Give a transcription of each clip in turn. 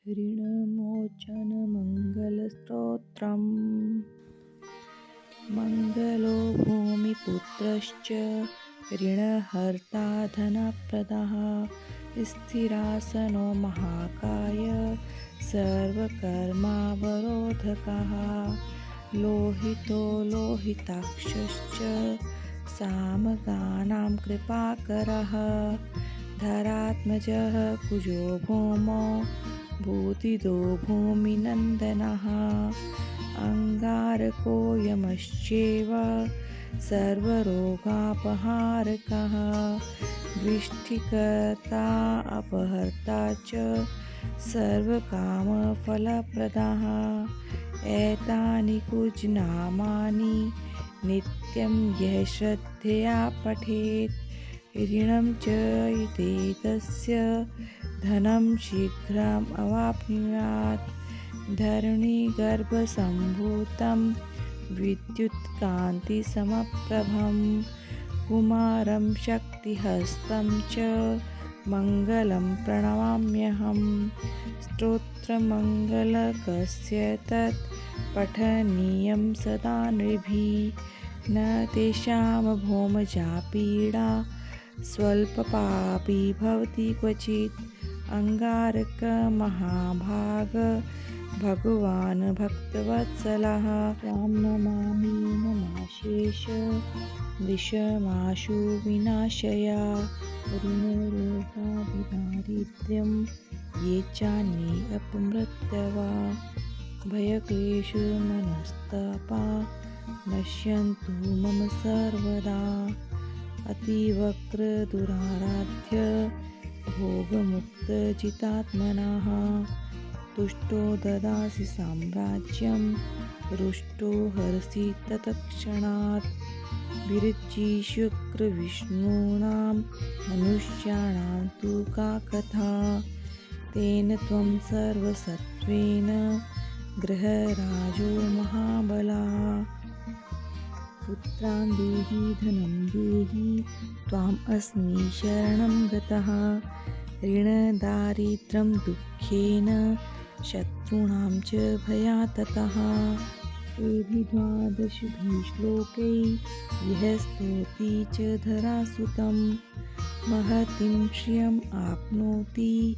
ऋणमोचनमङ्गलस्तोत्रम्। मङ्गलो भूमिपुत्रश्च ऋणहर्ता धनप्रदः। स्थिरासनो महाकाय सर्वकर्मावरोधकः। लोहितो लोहिताक्षश्च सामगानां कृपाकरः। धरात्मजः कुजो भौमो भूतिदो भूमिनन्दनः। अङ्गारको यमश्चैव सर्वरोगापहारकः। वृष्टिकर्ता अपहर्ता च सर्वकामफलप्रदः। एतानि कुजनामानि नित्यं यः श्रद्धया पठेत् ऋणं च एतस्य धनं शीघ्रम् अवाप्नुयात्। धरणीगर्भसम्भूतं विद्युत्कान्तिसमप्रभं कुमारं शक्तिहस्तं च मङ्गलं प्रणमाम्यहं। स्तोत्रमङ्गलकस्य तत् पठनीयं सदा नृभिः। न तेषां भौमजा पीडा स्वल्पपापी भवति क्वचित्। अङ्गारक महाभाग भगवान् भक्तवत्सलः। त्वां नमामि नमाशेष दिशमाशु विनाशया। ऋणरोगादिदारिद्र्यं ये चान्ये अपमृत्यवा। भयक्लेशमनस्तापा नश्यन्तु मम सर्वदा। अतिवक्रदुराराध्य भोगमुक्तजितात्मनः। तुष्टो ददासि साम्राज्यं रुष्टो हरसि तत्क्षणात्। विरचिशुक्रविष्णूनां मनुष्याणां तु का कथा। तेन त्वं सर्वसत्त्वेन गृहराजो महाबलः। पुत्रान् देहि धनं देहि त्वाम् अस्मि शरणं गतः। ऋणदारिद्र्यं दुःखेन शत्रूणां च भयाततः। एभिः 12 श्लोकैः यः स्तौति च धरासुतं महतीं श्रियम् आप्नोति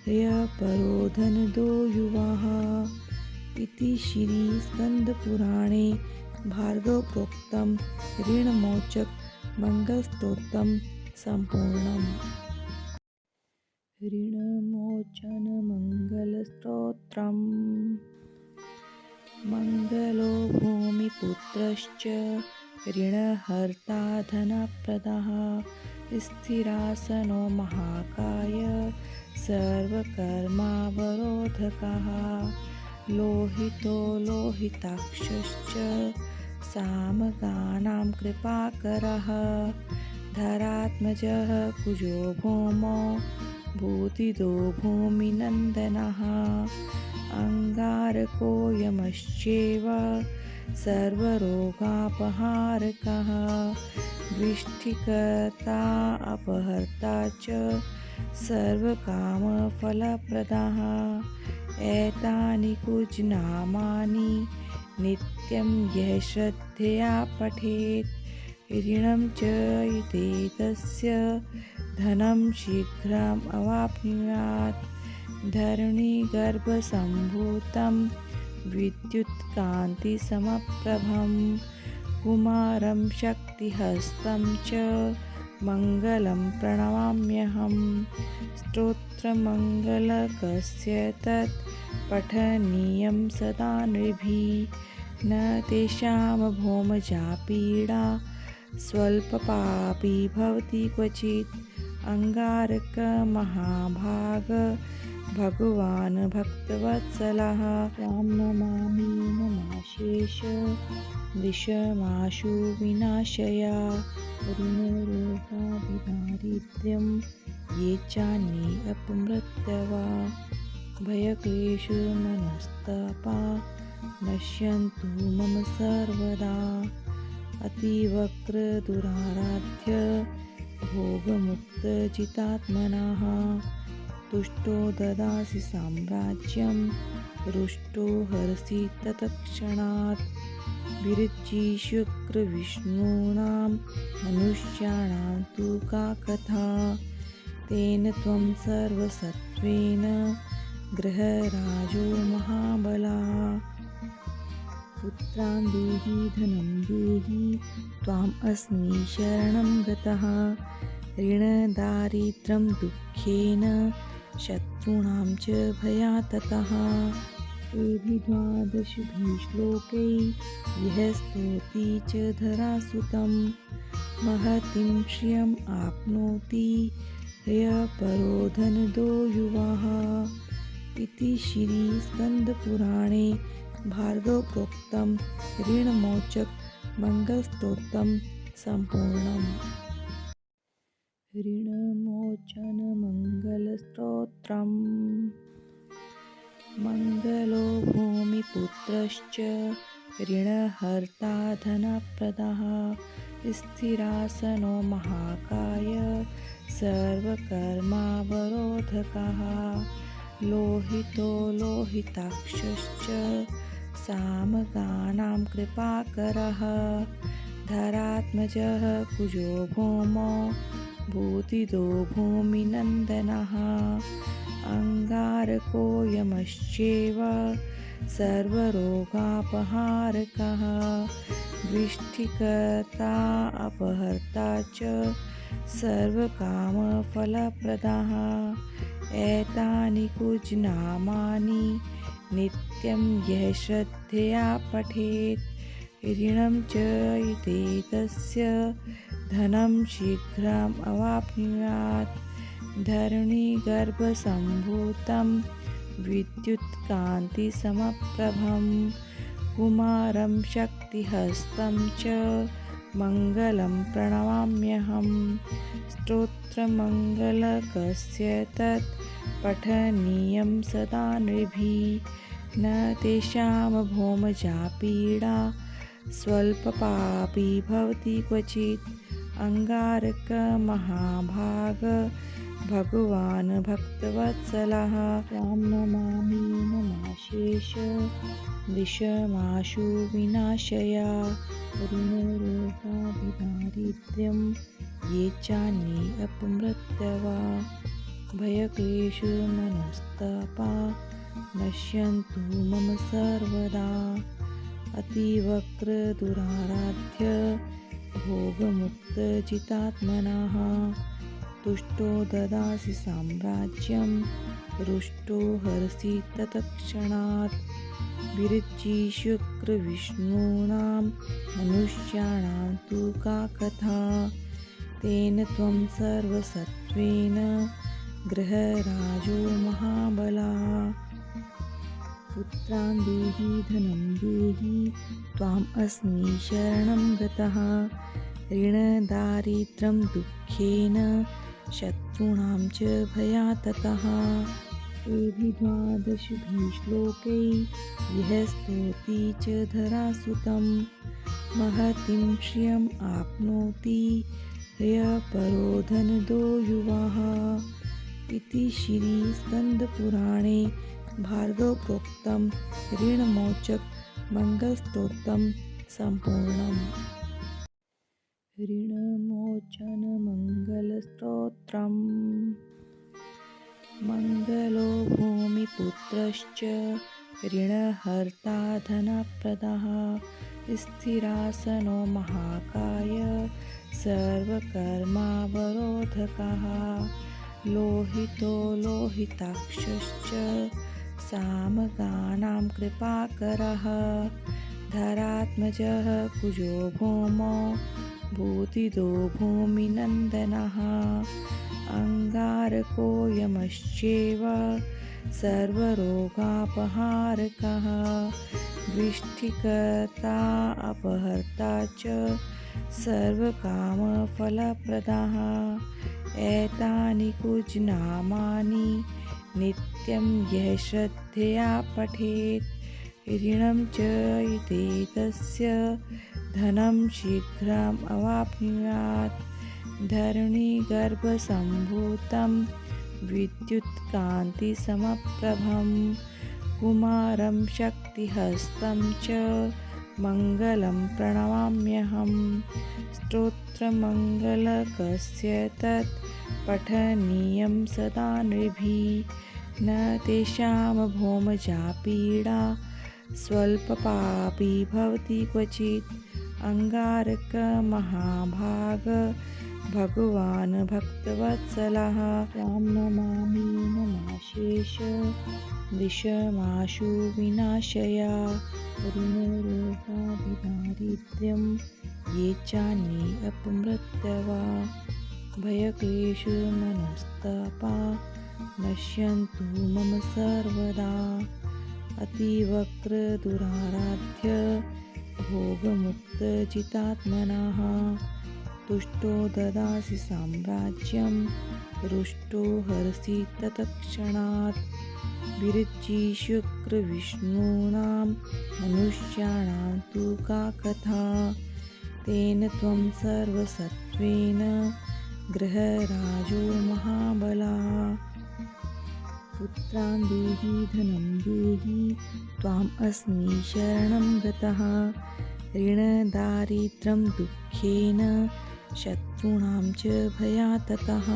यः परो धनदो युवाः। इति श्रीस्कन्दपुराणे भार्गवप्रोक्तं ऋणमोचक मङ्गलस्तोत्रं सम्पूर्णम्। ऋणमोचनमङ्गलस्तोत्रम्। मङ्गलो भूमिपुत्रश्च ऋणहर्ता धनप्रदः। स्थिरासनो महाकाय सर्वकर्मावरोधकः। लोहितो लोहिताक्षश्च सामगानां कृपाकरः। धरात्मजः कुजो भौमो भूतिदो भूमिनन्दनः। अङ्गारको यमश्चैव सर्वरोगापहारकः। वृष्टिकर्ता अपहर्ता च सर्वकामफलप्रदः। एतानि कुजनामानि नित्यं यः श्रद्धया पठेत् ऋणं च एतस्य धनं शीघ्रम् अवाप्नुयात्। धरणीगर्भसम्भूतं विद्युत्कान्तिसमप्रभं कुमारं शक्तिहस्तं च मङ्गलं प्रणमाम्यहं। स्तोत्रमङ्गलकस्य तत् पठनीयं सदा नृभिः। न तेषां भौमजा पीडा स्वल्पपापी भवति क्वचित्। अङ्गारक महाभाग भगवान् भक्तवत्सलः। त्वां नमामि नमाशेष दिशमाशु विनाशया। ऋणरोगादिदारिद्र्यं ये चान्ये अपमृत्यवा। भयक्लेशमनस्तापा नश्यन्तु मम सर्वदा। अतिवक्रदुराराध्य भोगमुक्तजितात्मनः। तुष्टो ददासि साम्राज्यं रुष्टो हरसि तत्क्षणात् विरचि शुक्रविष्णूनां मनुष्याणां तु का कथा तेन त्वं सर्वसत्त्वेन गृहराजो महाबलः पुत्रान् देहि धनं देहि त्वाम् अस्मि शरणं गतः ऋणदारिद्र्यं दुःखेन शत्रूणां च भयाततः एभिर्द्वादशभिः श्लोकैः यः स्तौति च धरासुतं महतीं श्रियम् आप्नोति यः परो धनदो युवाः इति श्रीस्कन्दपुराणे भार्गवप्रोक्तं ऋणमोचक मंगलस्तोत्रं सम्पूर्णम्। ऋणमोचनमङ्गलस्तोत्रम्। मङ्गलो भूमिपुत्रश्च ऋणहर्ता धनप्रदः स्थिरासनो महाकाय सर्वकर्मावरोधकः लोहितो लोहिताक्षश्च सामगानां कृपाकरः धरात्मजः कुजो भौमो भूतिदो भूमिनन्दनः अङ्गारको यमश्चैव सर्वरोगापहारकः दृष्टिकर्ता अपहर्ता च सर्वकामफलप्रदः एतानि कुजनामानि नित्यं यः श्रद्धया पठेत् ऋणं च एतस्य धनं शीघ्रम् अवाप्नुयात् धरणिगर्भसम्भूतं विद्युत्कान्तिसमप्रभं कुमारं शक्तिहस्तं च मङ्गलं प्रणमाम्यहं स्तोत्रमङ्गलकस्य तत् पठनीयं सदा नृभिः न तेषां भौमजा पीडा स्वल्पपापी भवति क्वचित् अङ्गारकमहाभाग भगवान् भक्तवत्सलः त्वां नमामि नमाशेष दिशमाशु विनाशया ऋणरोगाभिदारिद्र्यं ये चान्ये अपमृत्यवा भयक्लेशमनस्तापा नश्यन्तु मम सर्वदा अतिवक्रदुराराध्य भोगमुक्तजितात्मनः तुष्टो ददासि साम्राज्यं रुष्टो हरसि तत्क्षणात् विरचि शुक्रविष्णूनां मनुष्याणां तु का कथा तेन त्वं सर्वसत्त्वेन गृहराजो महाबलः पुत्रान् देहि धनं देहि त्वाम् अस्मि शरणं गतः ऋणदारिद्र्यं दुःखेन शत्रूणां च भयाततः एभिर्द्वादशभिः श्लोकैः यः स्तौति च धरासुतं महतीं श्रियम् आप्नोति यः परो धनदो युवाः इति श्रीस्कन्दपुराणे भार्गवप्रोक्तं ऋणमोचक मंगलस्तोत्रं सम्पूर्णम्। ऋणमोचनमङ्गलस्तोत्रम्। मङ्गलो भूमिपुत्रश्च ऋणहर्ता धनप्रदः स्थिरासनो महाकाय सर्वकर्मावरोधकः लोहितो लोहिताक्षश्च सामगानां कृपाकरः धरात्मजः कुजो भौमो भूतिदो भूमिनन्दनः अङ्गारको यमश्चैव सर्वरोगापहारकः दृष्टिकर्ता अपहर्ता च सर्वकामफलप्रदः एतानि कुजनामानि नित्यं यः श्रद्धया पठेत् ऋणं च एतस्य धनं शीघ्रम् अवाप्नुयात् धरणिगर्भसम्भूतं विद्युत्कान्तिसमप्रभं कुमारं शक्तिहस्तं च मङ्गलं प्रणमाम्यहं। स्तोत्रमङ्गलकस्य तत् पठनीयं सदा नृभिः, न तेषां भौमजा पीडा स्वल्पपापी भवति क्वचित्। अङ्गारकमहाभाग भगवान् भक्तवत्सलः, त्वां नमामि नमाशेष दिशमाशु विनाशय। ऋणरोगादिदारिद्र्यं ये चान्ये अपमृत्यवा, भयक्लेशमनस्तापा नश्यन्तु मम सर्वदा। अतिवक्रदुराराध्य भोगमुक्तजितात्मनः, तुष्टो ददासि साम्राज्यं रुष्टो हरसि तत्क्षणात्। विरचिशुक्रविष्णूनां मनुष्याणां तु का कथा, तेन त्वं सर्वसत्त्वेन गृहराजो महाबलः। पुत्रान् देहि धनं देहि त्वाम् अस्मि शरणं गतः, ऋणदारिद्र्यं दुःखेन शत्रूणां च भयाततः।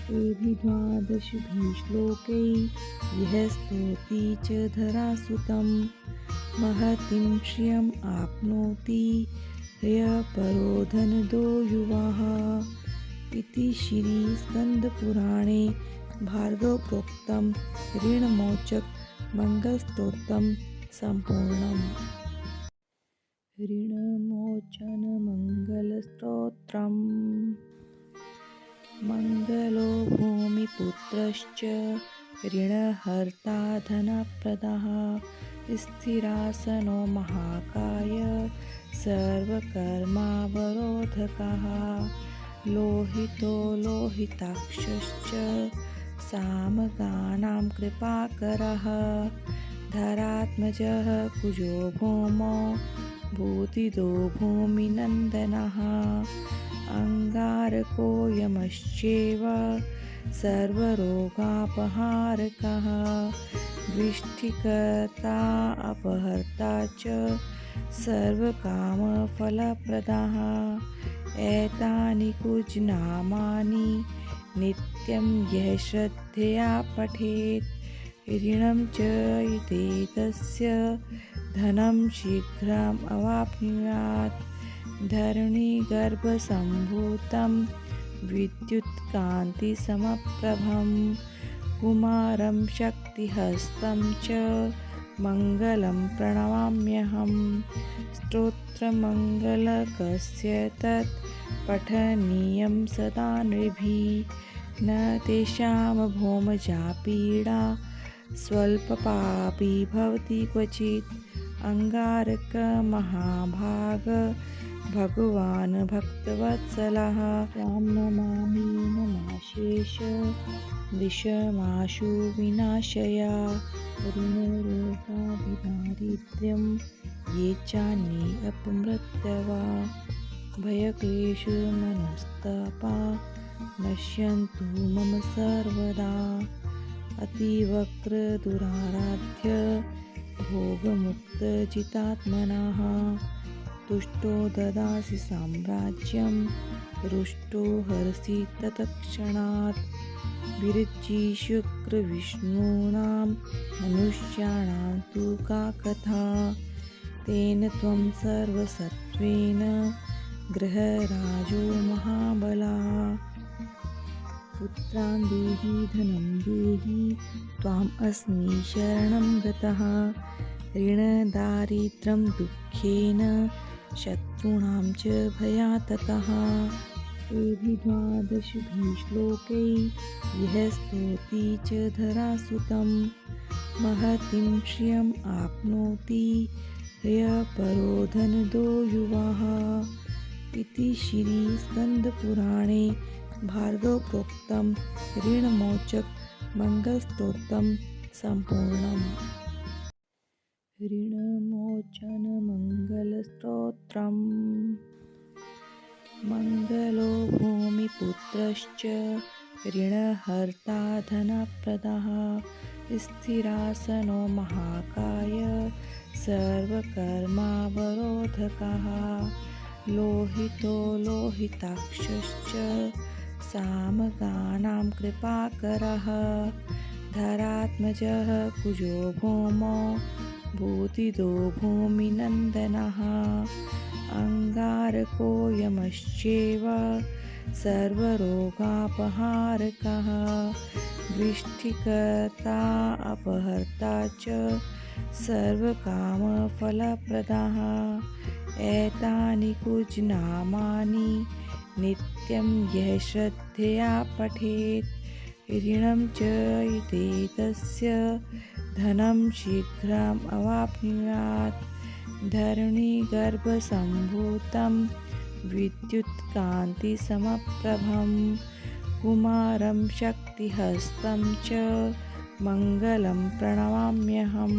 एभिर्द्वादशभिः श्लोकैः यः स्तौति च धरासुतं, महतीं श्रियम् आप्नोति यः परो धनदो युवाः। इति श्रीस्कन्दपुराणे भार्गवप्रोक्तं ऋणमोचक मंगलस्तोत्रम सम्पूर्णम्। ऋणमोचन मंगलस्तोत्रम्। मंगलो भूमिपुत्रश्च ऋणहर्ता धनप्रदः, स्थिरासनो महाकाय सर्वकर्मावरोधकः, लोहितो लोहिताक्षश्च सामगानां कृपाकरः, धरात्मजः कुजो भौमो भूतिदो भूमिनन्दनः, अङ्गारको यमश्चैव सर्वरोगापहारकः, दृष्टिकर्ता अपहर्ता च सर्वकामफलप्रदः। एतानि कुजनामानि नित्यं यः श्रद्धया पठेत्, ऋणं च तस्य धनं शीघ्रम् अवाप्नुयात्। धरणीगर्भसम्भूतं विद्युत्कान्तिसमप्रभं कुमारं शक्तिहस्तं च मङ्गलं प्रणमाम्यहं। स्तोत्रमङ्गलकस्य तत् पठनीयं सदा नृभिः, न तेषां भौमजा पीडा स्वल्पपापी भवति क्वचित्। अङ्गारकमहाभाग भगवान् भक्तवत्सलः, त्वां नमामि नमाशेष दिशमाशु विनाशय। ऋणरोगादिदारिद्र्यं ये चान्ये अपमृत्यवा, भयक्लेशमनस्तापा नश्यन्तु मम सर्वदा। अतिवक्रदुराराध्य भोगमुक्तजितात्मनः, तुष्टो ददासि साम्राज्यं रुष्टो हरसि तत्क्षणात्। विरचिशुक्रविष्णूनां मनुष्याणां तु का कथा, तेन त्वं सर्वसत्त्वेन गृहराजो महाबलः। पुत्रान् देहि धनं देहि त्वाम् अस्मि शरणं गतः, ऋणदारिद्र्यं दुःखेन शत्रूणां च भयाततः। एभिर्द्वादशभिः श्लोकैः यः स्तौति च धरासुतं, महतीं श्रियम् आप्नोति यः परो धनदो युवाः। इति श्रीस्कन्दपुराणे भार्गवप्रोक्तं ऋणमोचक मंगलस्तोत्रम सम्पूर्णम्। ऋणमोचन मंगलस्तोत्रम्। मंगलो भूमिपुत्रश्च ऋणहर्ता धनप्रदः स्थिरासनो महाकाय सर्वकर्मावरोधकः लोहितो लोहिताक्षश्च सामगानां कृपाकरः धरात्मजः कुजो भौमो भूतिदो भूमिनन्दनः अङ्गारको यमश्चैव सर्वरोगापहारकः दृष्टिकर्ता अपहर्ता च सर्वकामफलप्रदः एतानि कुजनामानि नित्यं यः श्रद्धया पठेत् ऋणं च एतस्य धनं शीघ्रम् अवाप्नुयात् धरणिगर्भसम्भूतं विद्युत्कान्तिसमप्रभं कुमारं शक्तिहस्तं च मङ्गलं प्रणमाम्यहं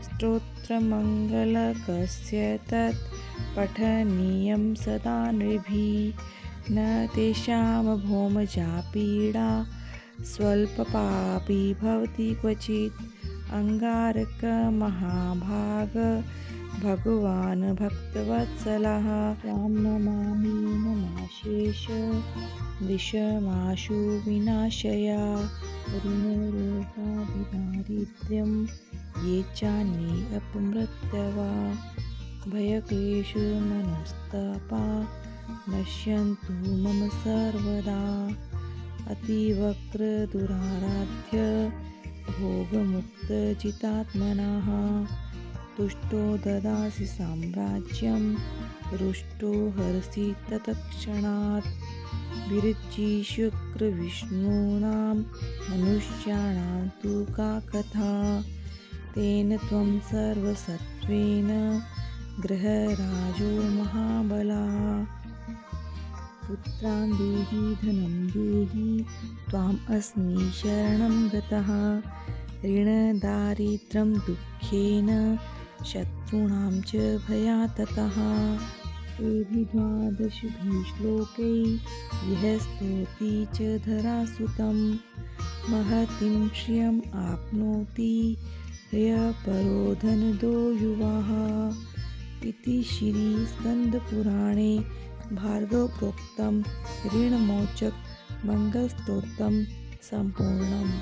स्तोत्रमङ्गलकस्य तत् पठनीयं सदा नृभिः न तेषां भौमजा पीडा स्वल्पपापी भवति क्वचित् अङ्गारकमहाभाग भगवान् भक्तवत्सलः त्वां नमामि नमाशेष दिशमाशु विनाशया ऋणरोगादिदारिद्र्यं ये चान्ये अपमृत्यवा भयक्लेशमनस्तापा नश्यन्तु मम सर्वदा अतिवक्रदुराराध्य भोगमुक्तजितात्मनः तुष्टो ददासि साम्राज्यं रुष्टो हरसि तत्क्षणात् विरचिशुक्रविष्णूनां मनुष्याणां तु का कथा तेन त्वं सर्वसत्त्वेन गृहराजो महाबलः पुत्रान् देहि धनं देहि त्वाम् अस्मि शरणं गतः ऋणदारिद्र्यं दुःखेन शत्रूणां च भयाततः एभिः 12 श्लोकैः यः स्तौति च धरासुतं महतीं श्रियम् आप्नोति यः परो धनदो युवाः इति श्रीस्कन्दपुराणे भार्गवप्रोक्तं ऋणमोचक मंगलस्तोत्रं सम्पूर्णम्।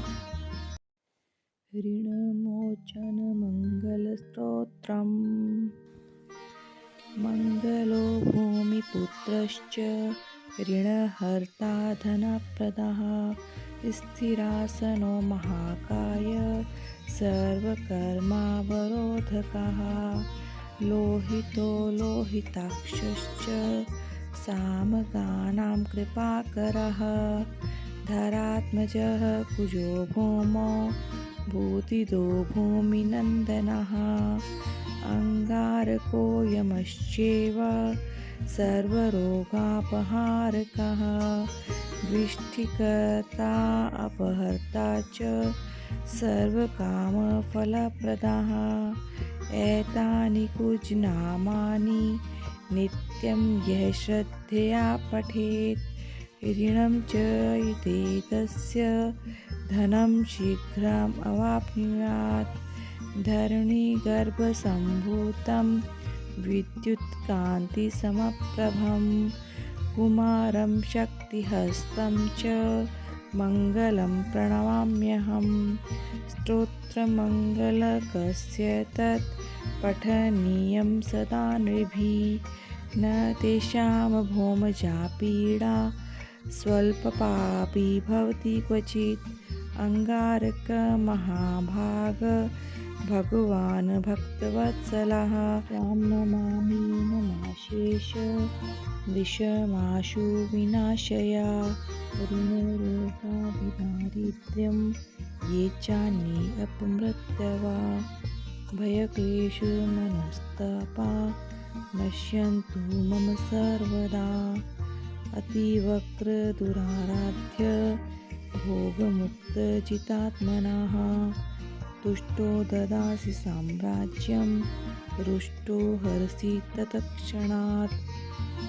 ऋणमोचनमङ्गलस्तोत्रम् मङ्गलो भूमिपुत्रश्च ऋणहर्ता धनप्रदः स्थिरासनो महाकाय सर्वकर्मावरोधकः लोहितो लोहिताक्षश्च सामगानां कृपाकरः धरात्मजः कुजो भौमो भूतिदो भूमिनन्दनः अङ्गारको यमश्चैव सर्वरोगापहारकः दृष्टिकर्ता अपहर्ता च सर्वकामफलप्रदः एतानि कुजनामानि नित्यं यः श्रद्धया पठेत् ऋणं च एतस्य धनं शीघ्रम् अवाप्नुयात् धरणिगर्भसम्भूतं विद्युत्कान्तिसमप्रभं कुमारं शक्तिहस्तं च मङ्गलं प्रणमाम्यहं स्तोत्रमङ्गलकस्य तत् पठनीयं सदा नृभिः न तेषां भौमजा पीडा स्वल्पपापी भवति क्वचित् अङ्गारकमहाभाग भगवान् भक्तवत्सलः त्वां नमामि नमाशेष दिशमाशु विनाशया ऋणरोगादिदारिद्र्यं ये चान्ये अपमृत्यवा भयक्लेशमनस्तापा नश्यन्तु मम सर्वदा अतिवक्रदुराराध्य भोगमुक्तजितात्मनः तुष्टो ददासि साम्राज्यं रुष्टो हरसि तत्क्षणात्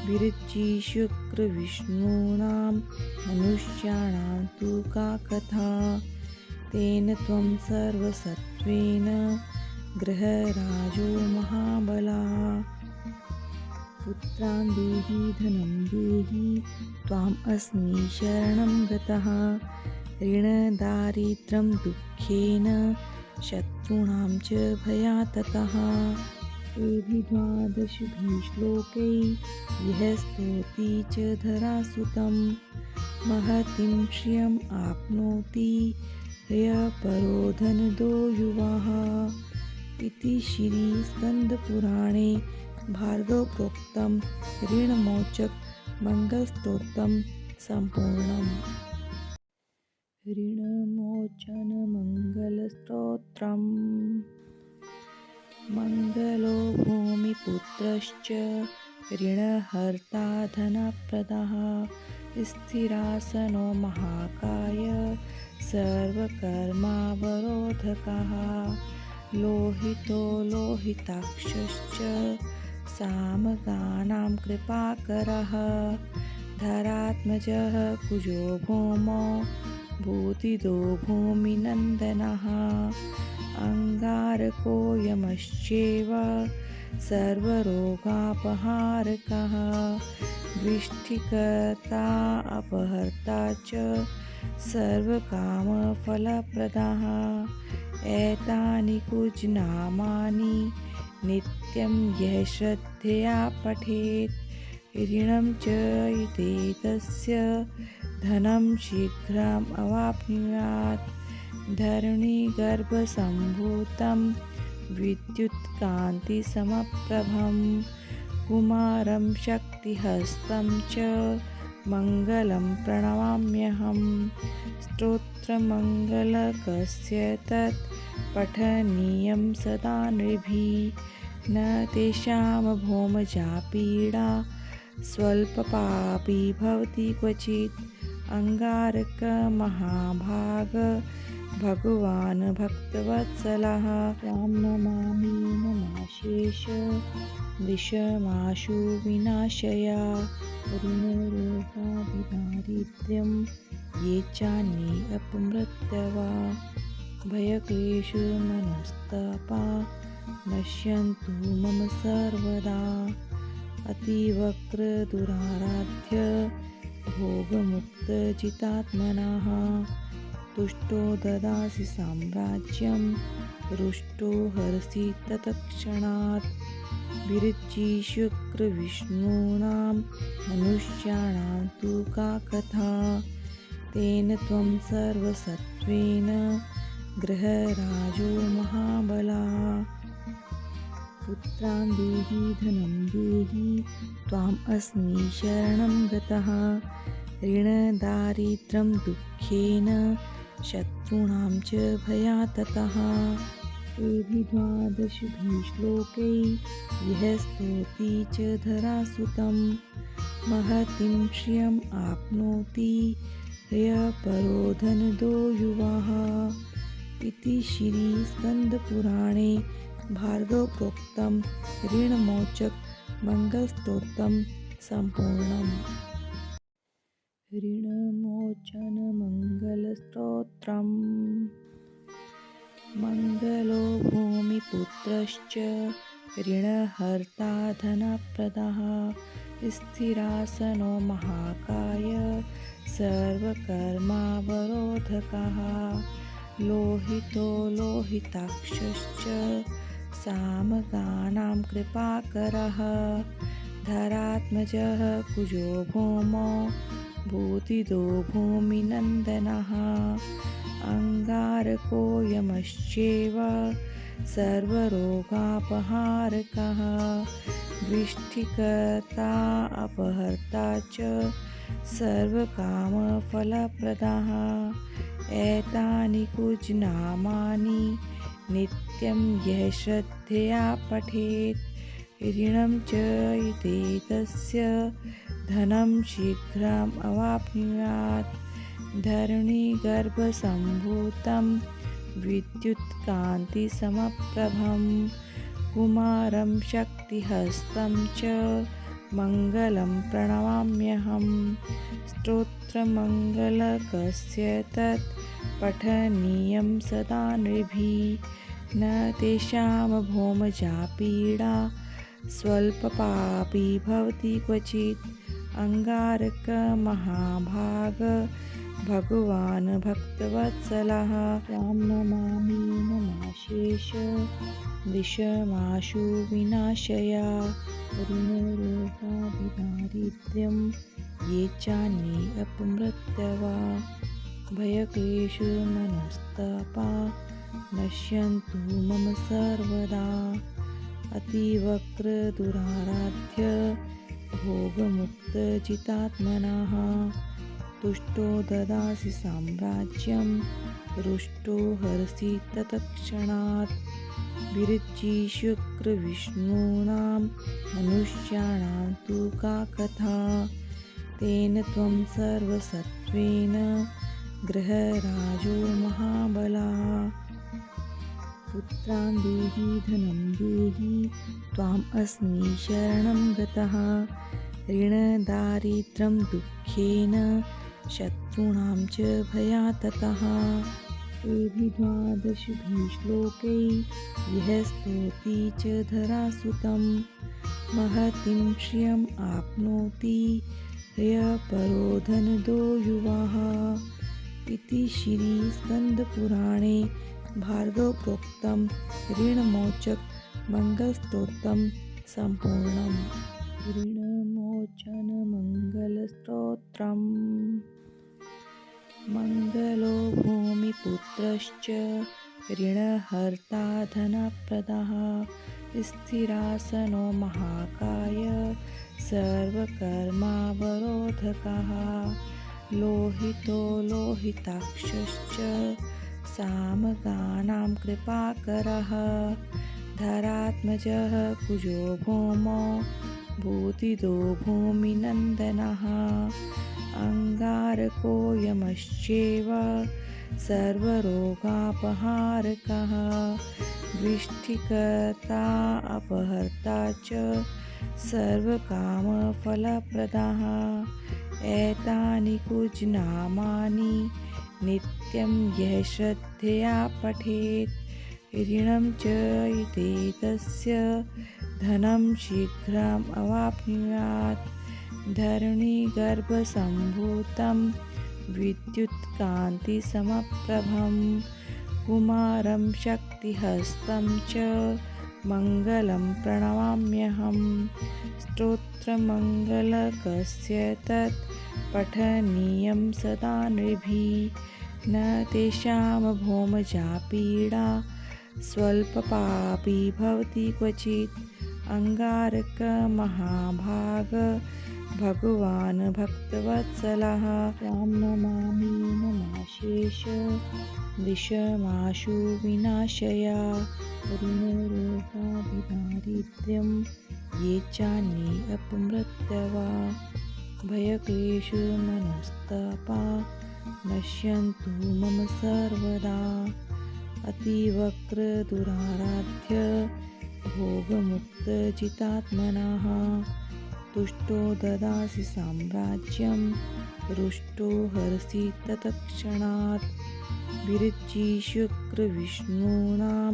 विरच्ची शुक्रविष्णूनां मनुष्याणां तु का कथा। तेन त्वं सर्वसत्त्वेन गृहराजो महाबलाः। पुत्रान् देहि धनं देहि त्वाम् अस्मि शरणं गतः। ऋणदारिद्र्यं दुःखेन शत्रूणां च भयाततः। एभिः 12 श्लोकैः यः स्तौति च धरासुतं महतीं श्रियम् आप्नोति यः परो धनदो युवाः। इति श्रीस्कन्दपुराणे भार्गवप्रोक्तं ऋणमोचक मंगलस्तोत्रं सम्पूर्णम्। ऋणमोचनमङ्गलस्तोत्रम्। मङ्गलो भूमिपुत्रश्च ऋणहर्ता धनप्रदः। स्थिरासनो महाकाय सर्वकर्मावरोधकः। लोहितो लोहिताक्षश्च सामगानां कृपाकरः। धरात्मजः कुजो भौमो भूतिदो भूमिनन्दनः। अङ्गारको यमश्चैव सर्वरोगापहारकः। दृष्टिकर्ता अपहर्ता च सर्वकामफलप्रदः। एतानि कुजनामानि नित्यं यः श्रद्धया पठेत् ऋणं च एतस्य धनं शीघ्रम् अवाप्नुयात्। धरणीगर्भसम्भूतं विद्युत्कान्तिसमप्रभं कुमारं शक्तिहस्तं च मङ्गलं प्रणमाम्यहम्। स्तोत्रमङ्गलकस्य तत् पठनीयं सदा नृभिः। न तेषां भौमजा पीडा स्वल्पपापी भवति क्वचित्। अङ्गारक महाभाग भगवान् भक्तवत्सलः। त्वां नमामि नमाशेष दिशमाशु विनाशया। ऋणरोगादिदारिद्र्यं ये चान्ये अपमृत्यवा। भयक्लेशमनस्तापा नश्यन्तु मम सर्वदा। अतिवक्रदुराराध्य भोगमुक्तजितात्मनः। तुष्टो ददासि साम्राज्यं रुष्टो हरसि तत्क्षणात्। विरच्ची शुक्रविष्णूनां मनुष्याणां तु का कथा। तेन त्वं सर्वसत्त्वेन गृहराजो महाबलाः। पुत्रान् देहि धनं देहि त्वाम् अस्मि शरणं गतः। ऋणदारिद्र्यं दुःखेन शत्रूणां च भयाततः। एभिः 12 श्लोकैः यः स्तौति च धरासुतं महतीं श्रियम् आप्नोति यः परो धनदो युवाः। इति श्रीस्कन्दपुराणे भार्गवप्रोक्तं ऋणमोचक मंगलस्तोत्रं सम्पूर्णम्। ऋणमोचनमङ्गलस्तोत्रम्। मङ्गलो भूमिपुत्रश्च ऋणहर्ता धनप्रदः। स्थिरासनो महाकाय सर्वकर्मावरोधकः। लोहितो लोहिताक्षश्च सामगानां कृपाकरः। धरात्मजः कुजो भौमो भूतिदो भूमिनन्दनः। अङ्गारको यमश्चैव सर्वरोगापहारकः। दृष्टिकर्ता अपहर्ता च सर्वकामफलप्रदः। एतानि कुजनामानि नित्यं यः श्रद्धया पठेत् ऋणं च एतस्य धनं शीघ्रम् अवाप्नुयात्। धरणीगर्भसम्भूतं विद्युत्कान्तिसमप्रभं कुमारं शक्तिहस्तं च मङ्गलं प्रणमाम्यहं। स्तोत्रमङ्गलकस्य तत् पठनीयं सदा नृभिः। न तेषां भौमजा पीडा स्वल्पपापी भवति क्वचित्। अङ्गारकमहाभाग भगवान् भक्तवत्सलः। त्वां नमामि नमाशेष दिशमाशु विनाशया। ऋणरोगादिदारिद्र्यं ये चान्ये अपमृत्यवा। भयक्लेशमनस्तापा नश्यन्तु मम सर्वदा। अतिवक्रदुराराध्य भोगमुक्तजितात्मनः। तुष्टो ददासि साम्राज्यं रुष्टो हरसि तत्क्षणात्। विरचि शुक्रविष्णूनां मनुष्याणां तु का कथा। तेन त्वं सर्वसत्त्वेन गृहराजो महाबलः। पुत्रान् देहि धनं देहि त्वाम् अस्मि शरणं गतः। ऋणदारिद्र्यं दुःखेन शत्रूणां च भयाततः। एभिः 12 श्लोकैः यः स्तौति च धरासुतं। महतीं श्रियम् आप्नोति यः परो धनदो युवाः। इति श्रीस्कन्दपुराणे भार्गवप्रोक्तं ऋणमोचक मङ्गलस्तोत्रं सम्पूर्णम्। ऋणमोचनमङ्गलस्तोत्रम्। मङ्गलो भूमिपुत्रश्च ऋणहर्ता धनप्रदः। स्थिरासनो महाकाय सर्वकर्मावरोधकः। लोहितो लोहिताक्षश्च सामगानां कृपाकरः। धरात्मजः कुजो भौमो भूतिदो भूमिनन्दनः। अङ्गारको यमश्चैव सर्वरोगापहारकः। दृष्टिकर्ता अपहर्ता च सर्वकामफलप्रदः। एतानि कुजनामानि नित्यं यः श्रद्धया पठेत्। ऋणं च तस्य धनं शीघ्रम् अवाप्नुयात्। धरणिगर्भसम्भूतं विद्युत्कान्तिसमप्रभं। कुमारं शक्तिहस्तं च मङ्गलं प्रणमाम्यहं। स्तोत्रमङ्गलकस्य तत् पठनीयं सदा नृभिः। न तेषां भौमजा पीडा स्वल्पपापी भवति क्वचित्। अङ्गारकमहाभाग भगवान् भक्तवत्सलः। त्वां नमामि नमाशेष दिशमाशु विनाशया। ऋणरोगादिदारिद्र्यं ये चान्ये अपमृत्यवा। भयक्लेशमनस्तापा नश्यन्तु मम सर्वदा। अतिवक्रदुराराध्य भोगमुक्तजितात्मनः। तुष्टो ददासि साम्राज्यं रुष्टो हरसि तत्क्षणात्। विरचि शुक्रविष्णूनां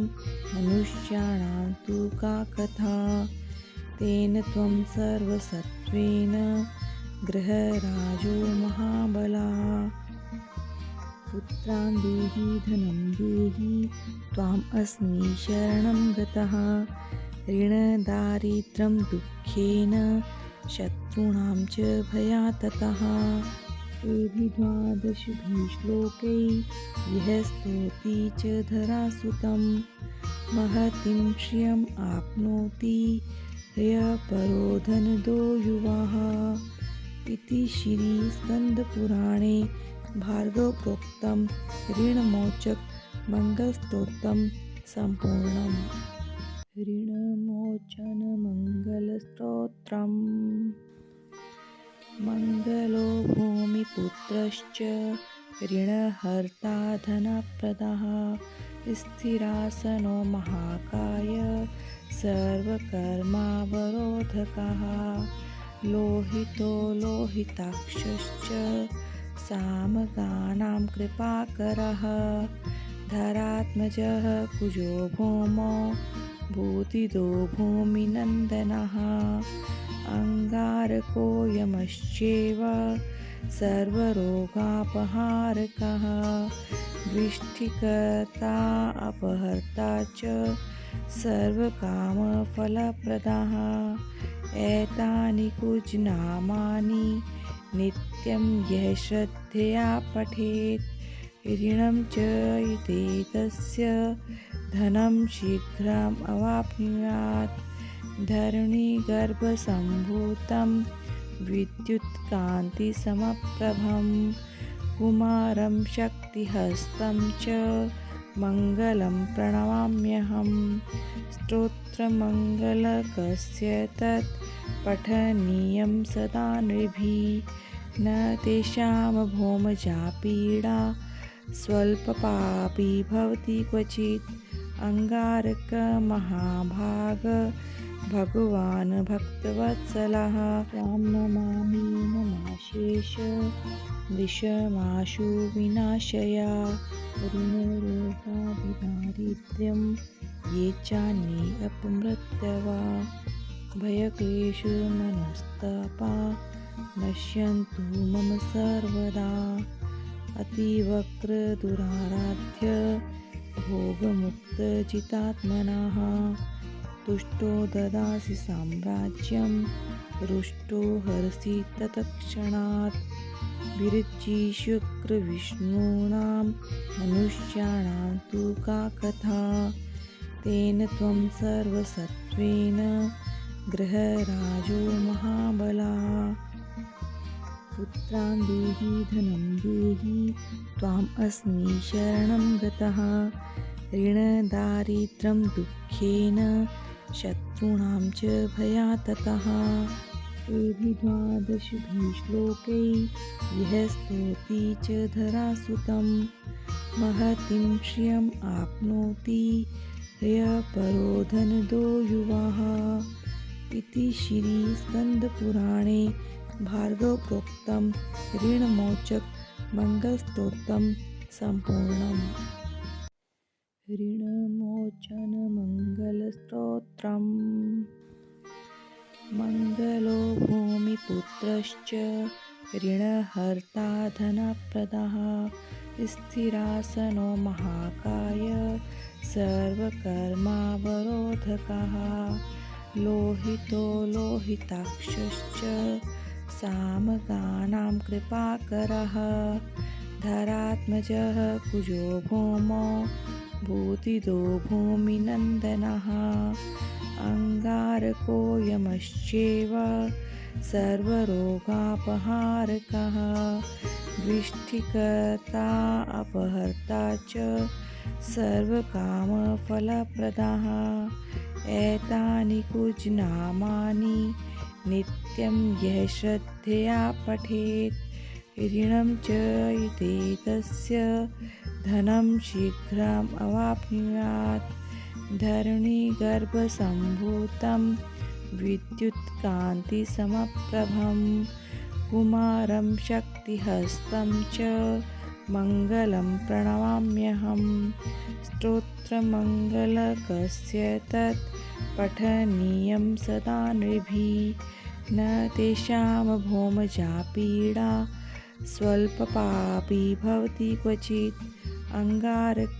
मनुष्याणां तु का कथा। तेन त्वं सर्वसत्त्वेन गृहराजो महाबलः। पुत्रान् देहि धनं देहि त्वाम् अस्मि शरणं गतः। ऋणदारिद्र्यं दुःखेन शत्रूणां च भयाततः। एभिः 12 श्लोकैः यः स्तौति च धरासुतं। महतीं श्रियम् आप्नोति यः परो धनदो युवाः। इति श्रीस्कन्दपुराणे भार्गवप्रोक्तं ऋणमोचक मङ्गलस्तोत्रं सम्पूर्णम्। ऋणमोचनमङ्गलस्तोत्रम्। मङ्गलो भूमिपुत्रश्च ऋणहर्ता धनप्रदः। स्थिरासनो महाकाय सर्वकर्मावरोधकः। लोहितो लोहिताक्षश्च सामगानां कृपाकरः धरात्मजः कुजो भौमो भूतिदो भूमिनन्दनः अङ्गारको यमश्चैव सर्वरोगापहारकः वृष्टिकर्ता अपहर्ता च सर्वकामफलप्रदः एतानि कुजनामानि नित्यं यः श्रद्धया पठेत् ऋणं च युते तस्य धनं शीघ्रम् अवाप्नुयात् धरणिगर्भसम्भूतं विद्युत्कान्तिसमप्रभं कुमारं शक्तिहस्तं च मङ्गलं प्रणमाम्यहं स्तोत्रमङ्गलकस्य तत् पठनीयं सदा नृभिः न तेषां भौमजा पीडा स्वल्पपापी भवति क्वचित् अङ्गारकमहाभाग भगवान् भक्तवत्सलः त्वां नमामि नमाशेष दिशमाशु विनाशया ऋणरोगाभिदारिद्र्यं ये चान्ये अपमृत्यवा भयक्लेशमनस्तापा नश्यन्तु मम सर्वदा अतिवक्रदुराराध्य भोगमुक्तजितात्मनः तुष्टो ददासि साम्राज्यं रुष्टो हरसि तत्क्षणात् विरचिशुक्रविष्णूनां मनुष्याणां तु का कथा तेन त्वं सर्वसत्त्वेन गृहराजो महाबलः पुत्रान् देहि धनं देहि त्वाम् अस्मि शरणं गतः ऋणदारिद्र्यं दुःखेन शत्रूणां च भयाततः एभिः 12 श्लोकैः यः स्तौति च धरासुतं महतीं श्रियम् आप्नोति यः परो धनदो युवाः इति श्रीस्कन्दपुराणे भार्गवप्रोक्तं ऋणमोचक मंगलस्तोत्रं सम्पूर्णम्। ऋणमोचनमङ्गलस्तोत्रम्। मङ्गलो भूमिपुत्रश्च ऋणहर्ता धनप्रदः स्थिरासनो महाकाय सर्वकर्मावरोधकः लोहितो लोहिताक्षश्च सामगानां कृपाकरः धरात्मजः कुजो भौमो भूतिदो भूमिनन्दनः अङ्गारको यमश्चैव सर्वरोगापहारकः वृष्टिकर्ता अपहर्ता च सर्वकामफलप्रदः एतानि कुजनामानि नित्यं यः श्रद्धया पठेत् ऋणं च युते तस्य धनं शीघ्रम् अवाप्नुयात् धरणिगर्भसम्भूतं विद्युत्कान्तिसमप्रभं कुमारं शक्तिहस्तं च मङ्गलं प्रणमाम्यहं स्तोत्रमङ्गलकस्य तत् पठनीयं सदा नृभिः न तेषां भौमजा पीडा स्वल्पपापी भवति क्वचित् अङ्गारकमहाभाग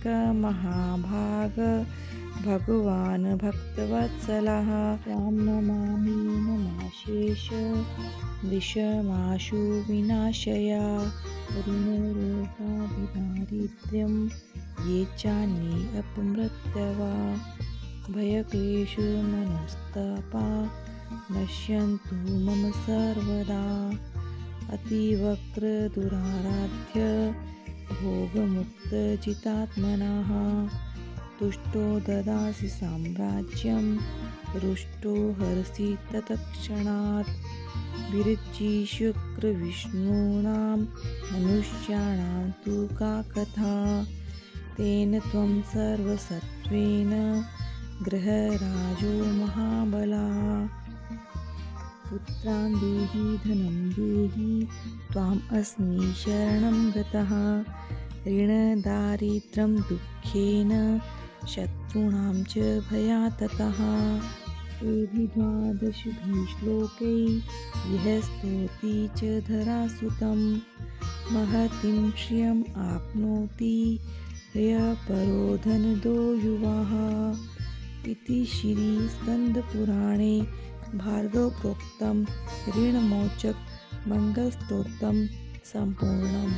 भगवान् भक्तवत्सलः त्वां नमामि नमाशेष दिशमाशु विनाशया ऋणरोगाभिदारिद्र्यं ये चान्ये अपमृत्यवा भयक्लेशमनस्तापा नश्यन्तु मम सर्वदा अतिवक्रदुराराध्य भोगमुक्तजितात्मनः तुष्टो ददासि साम्राज्यं रुष्टो हरसि तत्क्षणात् विरचिशुक्रविष्णूनां मनुष्याणां तु का कथा तेन त्वं सर्वसत्त्वेन गृहराजो महाबलः पुत्रां देहि धनं देहि त्वाम् अस्मि शरणं गतः ऋणदारिद्र्यं दुःखेन शत्रूणां च भयाततः एभिः 12 श्लोकैः यः स्तौति च धरासुतं महतीं श्रियम् आप्नोति यः परो धनदो युवाः इति श्रीस्कन्दपुराणे भार्गवप्रोक्तं ऋणमोचक मंगलस्तोत्रं सम्पूर्णम्।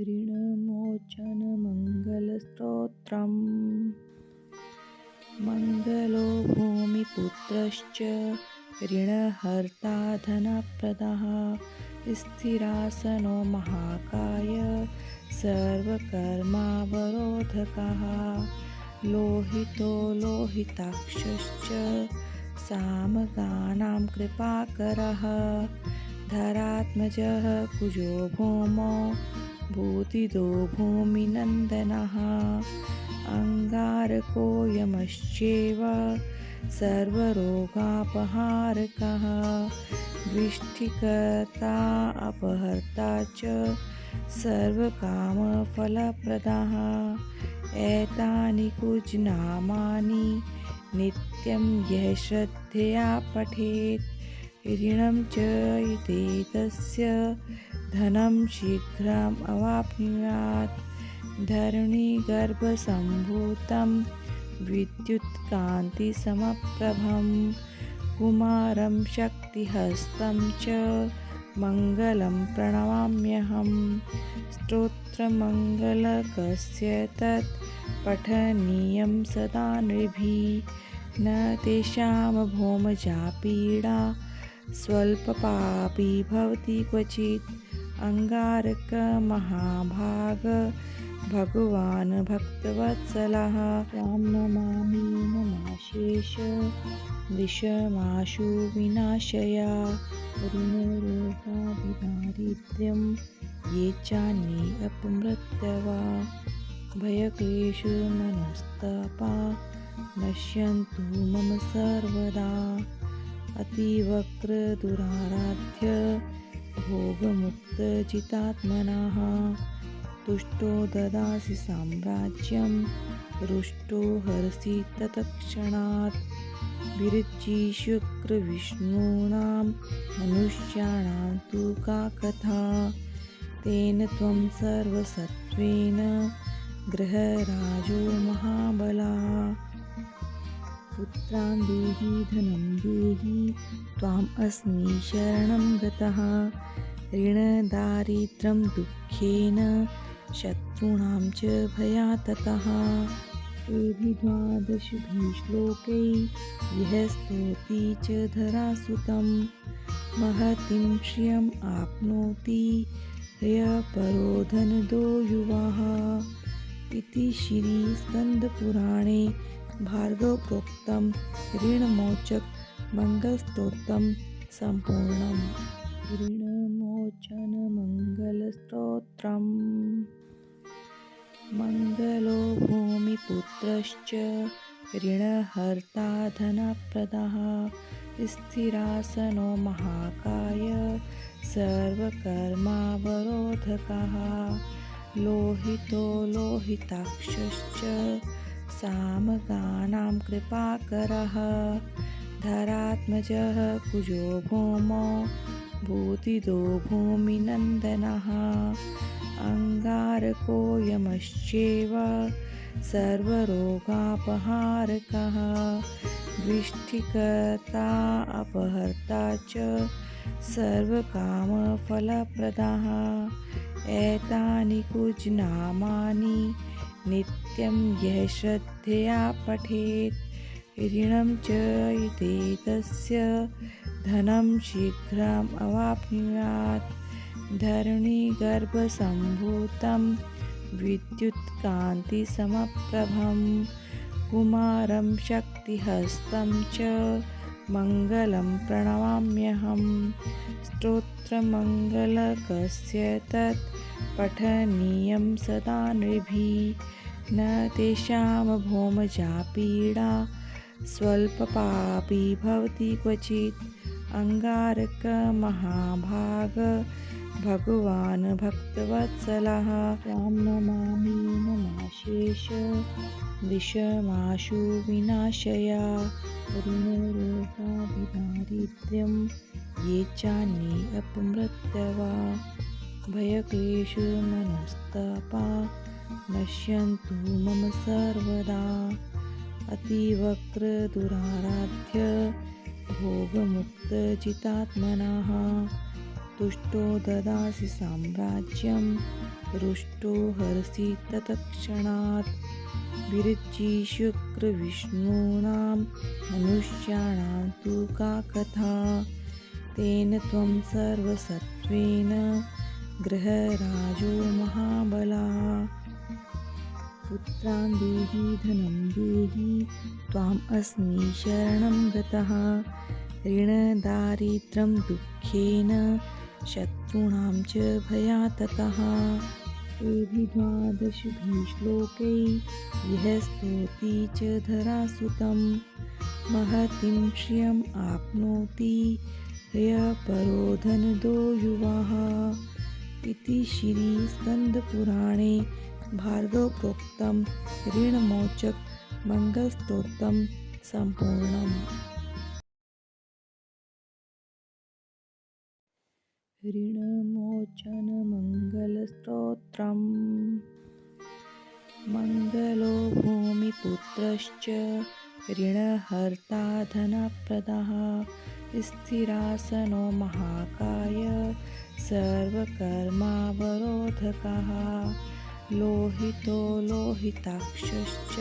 ऋणमोचनमङ्गलस्तोत्रम्। मङ्गलो भूमिपुत्रश्च ऋणहर्ता धनप्रदः स्थिरासनो महाकाय सर्वकर्मावरोधकः लोहितो लोहिताक्षश्च सामगानां कृपाकरः धरात्मजः कुजो भौमो भूतिदो भूमिनन्दनः अङ्गारको यमश्चैव सर्वरोगापहारकः दृष्टिकर्ता अपहर्ता च सर्वकामफलप्रदः एतानि कुजनामानि नित्यं यः श्रद्धया पठेत् ऋणं च एतस्य धनं शीघ्रम् अवाप्नुयात् धरणिगर्भसम्भूतं विद्युत्कान्तिसमप्रभं कुमारं शक्तिहस्तं च मङ्गलं प्रणमाम्यहं स्तोत्रमङ्गलकस्य तत् पठनीयं सदा नृभिः न तेषां भौमजा पीडा स्वल्पपापी भवति क्वचित् अंगारक महाभाग भगवान् भक्तवत्सलः त्वां नमामि नमाशेष विषमाशु विनाशया ऋणरोगादिदारिद्र्यं ये चान्ये अपमृत्यवा भयक्लेशमनस्तापा नश्यन्तु मम सर्वदा अतिवक्रदुराराध्य भोगमुक्तजितात्मनः तुष्टो ददासि साम्राज्यं रुष्टो हरसि तत्क्षणात् विरचिशुक्रविष्णूनां मनुष्याणां तु का कथा तेन त्वं सर्वसत्त्वेन गृहराजो महाबलः पुत्रां देहि धनं देहि त्वाम् अस्मि शरणं गतः ऋणदारिद्र्यं दुःखेन शत्रूणां च भयाततः एभिः 12 श्लोकैः यः स्तौति च धरासुतं महतीं श्रियम् आप्नोति यः परो धनदो युवाः इति श्रीस्कन्दपुराणे भार्गवप्रोक्तं ऋणमोचक मंगलस्तोत्रं सम्पूर्णम्। ऋणमोचनमङ्गलस्तोत्रम्। मङ्गलो भूमिपुत्रश्च ऋणहर्ता धनप्रदः स्थिरासनो महाकाय सर्वकर्मावरोधकः लोहितो लोहिताक्षश्च सामगानां कृपाकरः धरात्मजः कुजो भौमो भूतिदो भूमिनन्दनः अंगारको यमश्चैव सर्वरोगापहारकः दृष्टिकर्ता अपहर्ता च सर्वकामफलप्रदः एतानि कुजनामानि नित्यं यः श्रद्धया पठेत् ऋणं च एतस्य धनं शीघ्रम् अवाप्नुयात् धरणिगर्भसम्भूतं विद्युत्कान्तिसमप्रभं कुमारं शक्तिहस्तं च मङ्गलं प्रणमाम्यहं स्तोत्रमङ्गलकस्य तत् पठनीयं सदा नृभिः न तेषां भौमजा पीडा स्वल्पपापी भवति क्वचित् अंगारक महाभाग भगवान् भक्तवत्सलः त्वां नमामि नमाशेष विषमाशु विनाशया ऋणरोगादिदारिद्र्यं ये चान्ये अपमृत्यवा भयक्लेशमनस्तापा नश्यन्तु मम सर्वदा अतिवक्रदुराराध्य भोगमुक्तजितात्मनः तुष्टो ददासि साम्राज्यं रुष्टो हरसि तत्क्षणात् विरचिशुक्रविष्णूनां मनुष्याणां तु का कथा तेन त्वं सर्वसत्त्वेन गृहराजो महाबलः पुत्रान् देहि धनं देहि त्वाम् अस्मि शरणं गतः ऋणदारिद्र्यं दुःखेन शत्रूणां च भयाततः एभिः 12 श्लोकैः यः स्तौति च धरासुतं महतीं श्रियम् आप्नोति यः परो धनदो युवाः इति श्रीस्कन्दपुराणे भार्गवप्रोक्तं ऋणमोचक मंगलस्तोत्रम् सम्पूर्णम्। ऋणमोचनमङ्गलस्तोत्रम् मङ्गलो भूमिपुत्रश्च ऋणहर्ता धनप्रदः स्थिरासनो महाकाय सर्वकर्मावरोधकः लोहितो लोहिताक्षश्च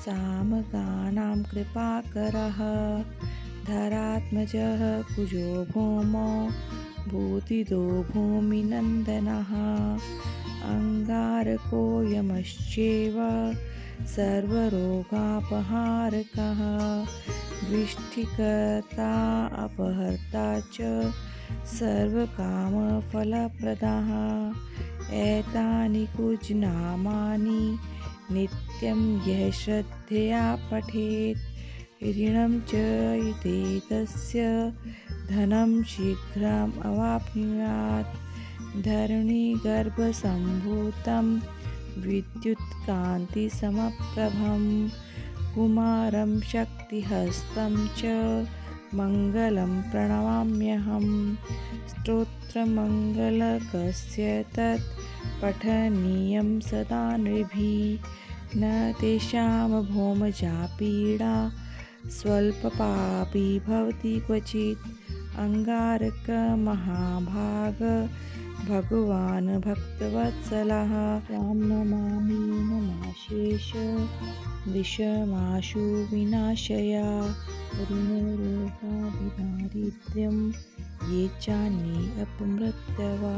सामगानां कृपाकरः धरात्मजः कुजो भौमो भूतिदो भूमिनन्दनः अङ्गारको यमश्चैव सर्वरोगापहारकः दृष्टिकर्ता अपहर्ता च सर्वकामफलप्रदः एतानि कुजनामानि नित्यं यः श्रद्धया पठेत् ऋणं च तस्य धनं शीघ्रम् अवाप्नुयात् धरणिगर्भसम्भूतं विद्युत्कान्तिसमप्रभं कुमारं शक्तिहस्तं च मङ्गलं प्रणमाम्यहं स्तोत्रमङ्गलकस्य तत् पठनीयं सदा नृभिः न तेषां भौमजा पीडा स्वल्पपापी भवति क्वचित् अंगारक महाभाग भगवान् भक्तवत्सलः त्वां नमामि नमाशेष विषमाशु विनाशया ऋणरोगादिदारिद्र्यं ये चान्ये अपमृत्यवा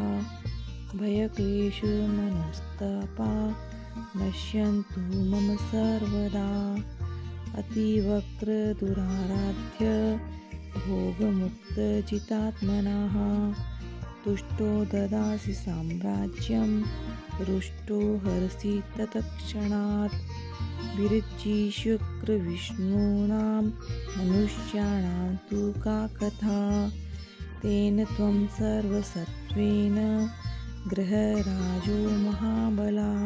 भयक्लेशमनस्तापा नश्यन्तु मम सर्वदा अतिवक्रदुराराध्य भोगमुक्तजितात्मनः तुष्टो ददासि साम्राज्यं रुष्टो हरसि तत्क्षणात् विरचिशुक्रविष्णूनां मनुष्याणां तु का कथा तेन त्वं सर्वसत्त्वेन गृहराजो महाबलः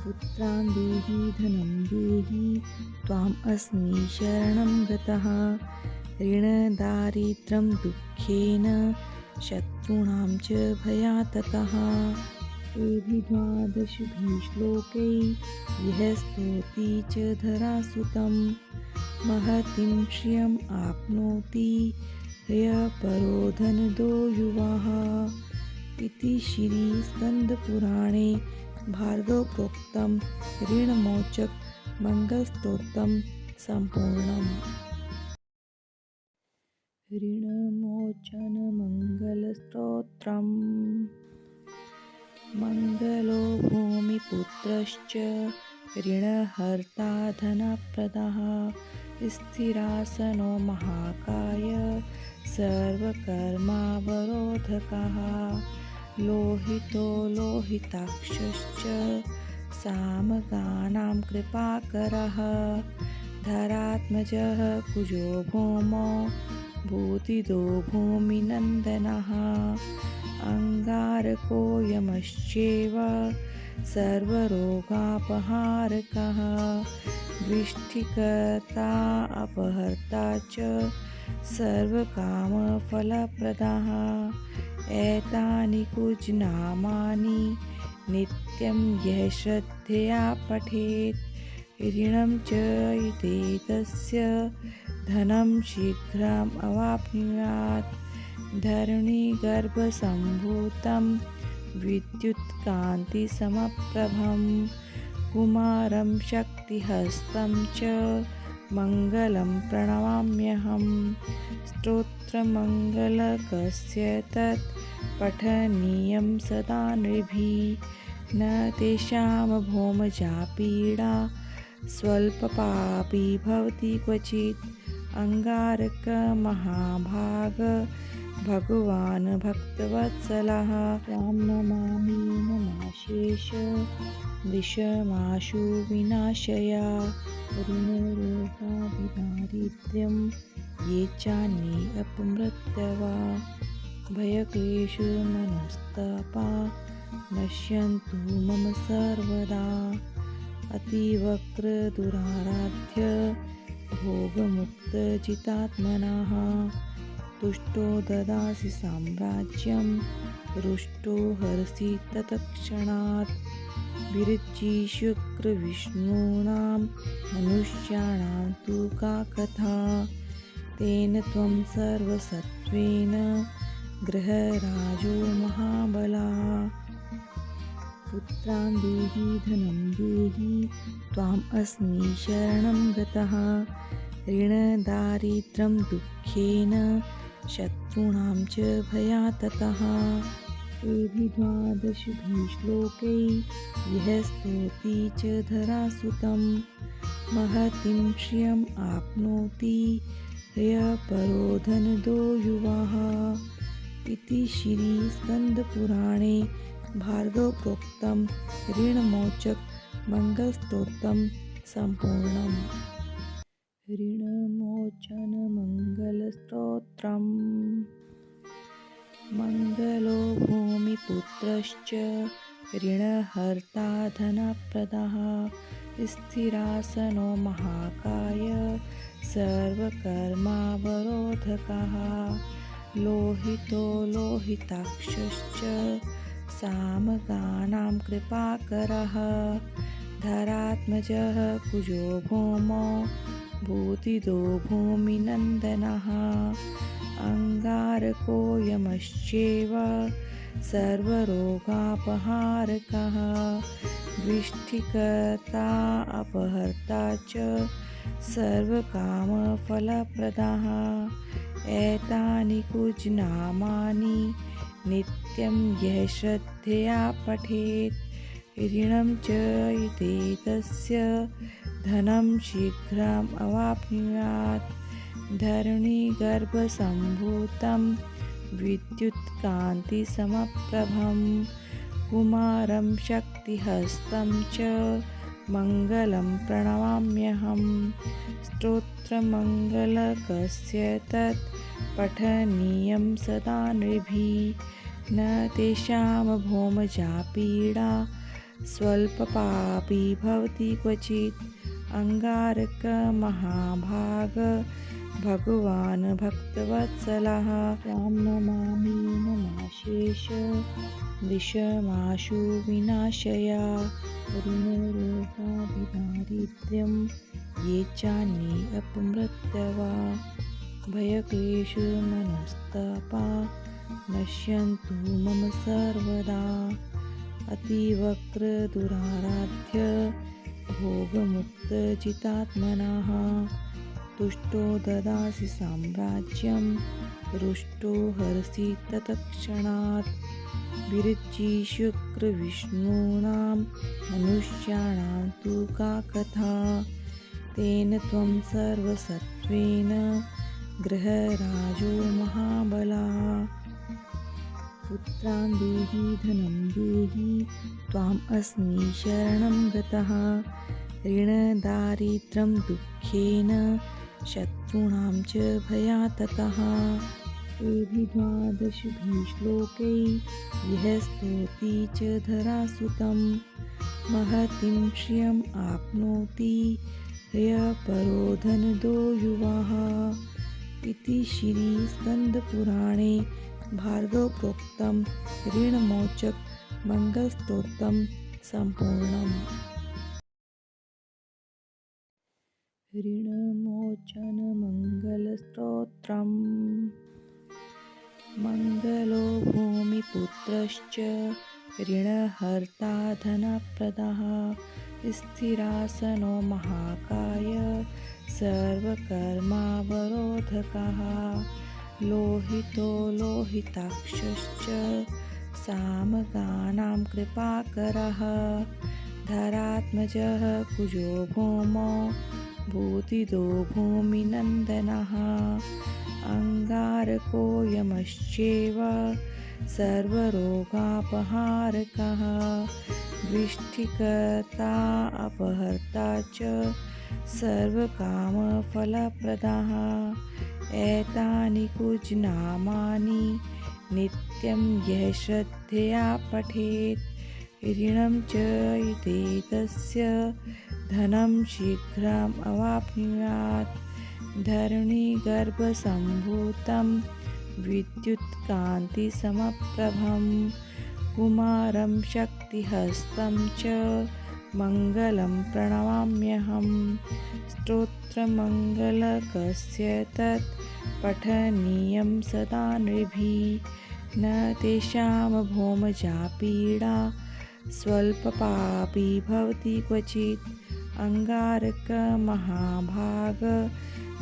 पुत्रान् देहि धनं देहि त्वाम् अस्मि शरणं गतः ऋणदारिद्र्यं दुःखेन शत्रूणां च भयाततः एभिः 12 श्लोकैः यः स्तौति च धरासुतं महतीं श्रियम् आप्नोति यः परो धनदो युवाः इति श्रीस्कन्दपुराणे भार्गवप्रोक्तं ऋणमोचक मंगलस्तोत्रम् सम्पूर्णम्। ऋणमोचनमङ्गलस्तोत्रम् मङ्गलो भूमिपुत्रश्च ऋणहर्ता धनप्रदः स्थिरासनो महाकाय सर्वकर्मावरोधकः लोहितो लोहिताक्षश्च सामगानां कृपाकरः धरात्मजः कुजो भौमो भूतिदो भूमिनन्दनः अङ्गारको यमश्चैव सर्वरोगापहारकः वृष्टिकर्ता अपहर्ता च सर्वकामफलप्रदः एतानि कुजनामानि नित्यं यः श्रद्धया पठेत् ऋणं च इति तस्य धनं शीघ्रम् अवाप्नुयात् धरणिगर्भसम्भूतं विद्युत्कान्तिसमप्रभं कुमारं शक्तिहस्तं च मङ्गलं प्रणमाम्यहम् स्तोत्रमङ्गलकस्य तत् पठनीयं सदा नृभिः न तेषां भौमजा पीडा स्वल्पपापी भवति क्वचित् अङ्गारकमहाभाग भगवान् भक्तवत्सलः त्वां नमामि नमाशेष दिशमाशु विनाशया ऋणरोगादिदारिद्र्यं ये चान्ये अपमृत्यवा भयक्लेशमनस्तापा नश्यन्तु मम सर्वदा अतिवक्रदुराराध्य भोगमुक्तजितात्मनः तुष्टो ददासि साम्राज्यं रुष्टो हरसि तत्क्षणात् विरचि शुक्रविष्णूनां मनुष्याणां तु का कथा तेन त्वं सर्वसत्त्वेन गृहराजो महाबलः पुत्रान् देहि धनं देहि त्वाम् अस्मि शरणं गतः ऋणदारिद्र्यं दुःखेन शत्रूणां च भयाततः एभिः द्वादशभिः श्लोकैः यः स्तौति च धरासुतं महतीं श्रियम् आप्नोति यः परो धनदो युवाः इति श्रीस्कन्दपुराणे भार्गवप्रोक्तं ऋणमोचक मंगलस्तोत्रं सम्पूर्णम्। ऋणमोचनमङ्गलस्तोत्रम्। मङ्गलो भूमिपुत्रश्च ऋणहर्ता धनप्रदः स्थिरासनो महाकाय सर्वकर्मावरोधकः लोहितो लोहिताक्षश्च सामगानां कृपाकरः धरात्मजः कुजो भौमो भूतिदो भूमिनन्दनः अङ्गारको यमश्चैव सर्वरोगापहारकः वृष्टिकर्ता अपहर्ता च सर्वकामफलप्रदः एतानि कुजनामानि नित्यं यः श्रद्धया पठेत् ऋणं च इति तस्य धनं शीघ्रम् अवाप्नुयात् धरणिगर्भसम्भूतं विद्युत्कान्तिसमप्रभं कुमारं शक्तिहस्तं च मङ्गलं प्रणमाम्यहम् स्तोत्रमङ्गलकस्य तत् पठनीयं सदा नृभिः न तेषां भौमजा पीडा स्वल्पपापी भवति क्वचित् अङ्गारकमहाभाग भगवान् भक्तवत्सलः त्वां नमामि नमाशेष दिशमाशु विनाशया ऋणरोगादिदारिद्र्यं ये चान्ये अपमृत्यवा भयक्लेशमनस्तापा नश्यन्तु मम सर्वदा अतिवक्रदुराराध्य भोगमुक्तजितात्मनः तुष्टो ददासि साम्राज्यं रुष्टो हरसि तत्क्षणात् विरचि शुक्रविष्णूनां मनुष्याणां तु का कथा तेन त्वं सर्वसत्त्वेन गृहराजो महाबलः पुत्रान् देहि धनं देहि त्वाम् अस्मि शरणं गतः ऋणदारिद्र्यं दुःखेन शत्रूणां च भयाततः। एभिः 12 श्लोकैः यः स्तौति च धरासुतं महतीं श्रियम् आप्नोति यः परो धनदो युवाः। इति श्रीस्कन्दपुराणे भार्गवप्रोक्तं ऋणमोचक मंगलस्तोत्रम् सम्पूर्णम्। ऋणमोचनमङ्गलस्तोत्रम्। मङ्गलो भूमिपुत्रश्च ऋणहर्ता धनप्रदः स्थिरासनो महाकाय सर्वकर्मावरोधकः लोहितो लोहिताक्षश्च सामगानां कृपाकरः धरात्मजः कुजो भौमो भूतिदो भूमिनन्दनः अङ्गारको यमश्चैव सर्वरोगापहारकः दृष्टिकर्ता अपहर्ता च सर्वकामफलप्रदः एतानि कुजनामानि नित्यं यः श्रद्धया पठेत् ऋणं च एतस्य धनं शीघ्रम् अवाप्नुयात् धरणिगर्भसम्भूतं विद्युत्कान्तिसमप्रभं कुमारं शक्तिहस्तं च मङ्गलं प्रणमाम्यहं स्तोत्रमङ्गलकस्य तत् पठनीयं सदा नृभिः न तेषां भौमजा पीडा स्वल्पपापी भवति क्वचित् अंगारक महाभाग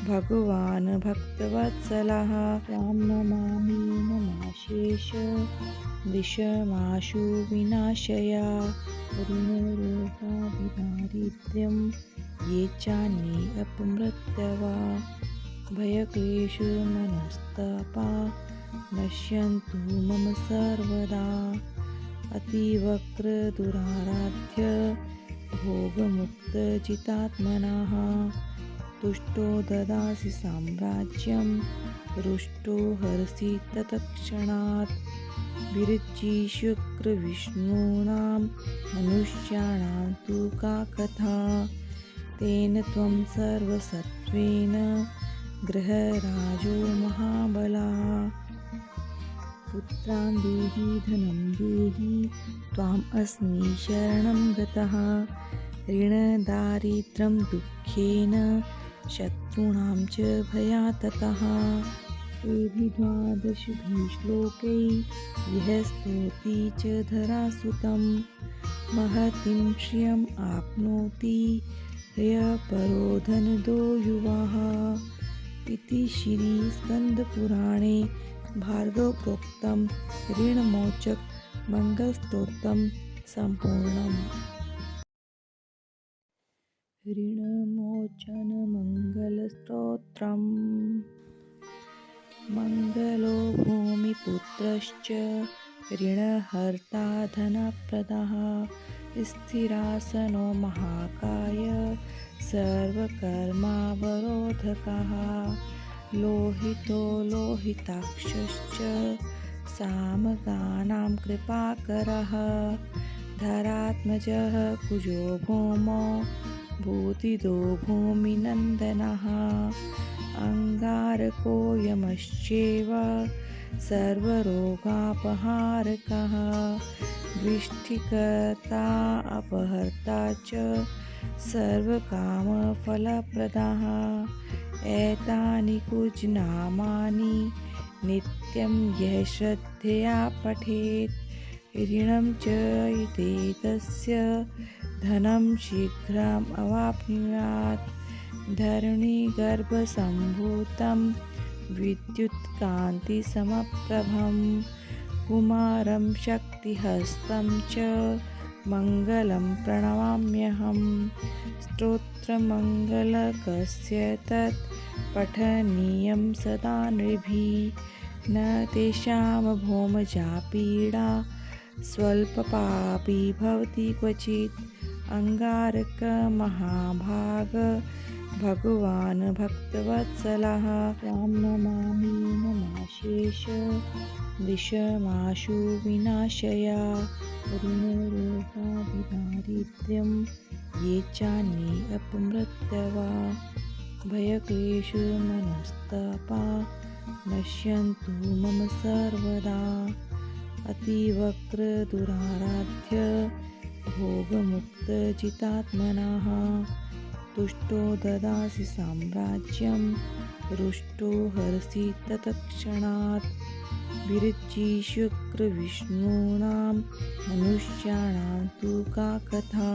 भगवान् भक्तवत्सलः त्वां नमामि नमाशेष दिशमाशु विनाशया ऋणरोगादिदारिद्र्यं ये चान्ये अपमृत्यवा भयक्लेशमनस्तापा नश्यन्तु मम सर्वदा अतिवक्रदुराराध्य भोगमुक्तजितात्मनः तुष्टो ददासि साम्राज्यं रुष्टो हरसि तत्क्षणात् विरचिशुक्रविष्णूनां मनुष्याणां तु का कथा तेन त्वं सर्वसत्त्वेन गृहराजो महाबलः पुत्रान् देहि धनं देहि त्वाम् अस्मि शरणं गतः ऋणदारिद्र्यं दुःखेन शत्रूणां च भयाततः एभिः 12 श्लोकैः यः स्तौति च धरासुतं महतीं श्रियम् आप्नोति यः परो धनदो युवाः। इति श्रीस्कन्दपुराणे भार्गवप्रोक्तं ऋणमोचक मंगलस्तोत्रम् सम्पूर्णम्। ऋणमोचनमङ्गलस्तोत्रम्। मङ्गलो भूमिपुत्रश्च ऋणहर्ता धनप्रदः स्थिरासनो महाकाय सर्वकर्मावरोधकः लोहितो लोहिताक्षश्च सामगानां कृपाकरः धरात्मजः कुजो भौमो भूतिदो भूमिनन्दनः अङ्गारको यमश्चैव सर्वरोगापहारकः दृष्टिकर्ता अपहर्ता च सर्वकामफलप्रदः एतानि कुजनामानि नित्यं यः श्रद्धया पठेत् ऋणं च एतस्य धनं शीघ्रम् अवाप्नुयात् धरणिगर्भसम्भूतं विद्युत्कान्तिसमप्रभं कुमारं शक्तिहस्तं च मङ्गलं प्रणमाम्यहं स्तोत्रमङ्गलकस्य तत् पठनीयं सदा नृभिः न तेषां भौमजा पीडा स्वल्पपापी भवति क्वचित् अंगारक महाभाग भगवान् भक्तवत्सलः त्वां नमामि नमाशेष दिशमाशु विनाशय ऋणरोगादिदारिद्र्यं ये चान्ये अपमृत्यवा भयक्लेशमनस्तापा नश्यन्तु मम सर्वदा अतिवक्रदुराराध्य भोगमुक्तजितात्मनः तुष्टो ददासि साम्राज्यं रुष्टो हरसि तत्क्षणात् विरचिशुक्रविष्णूनां मनुष्याणां तु का कथा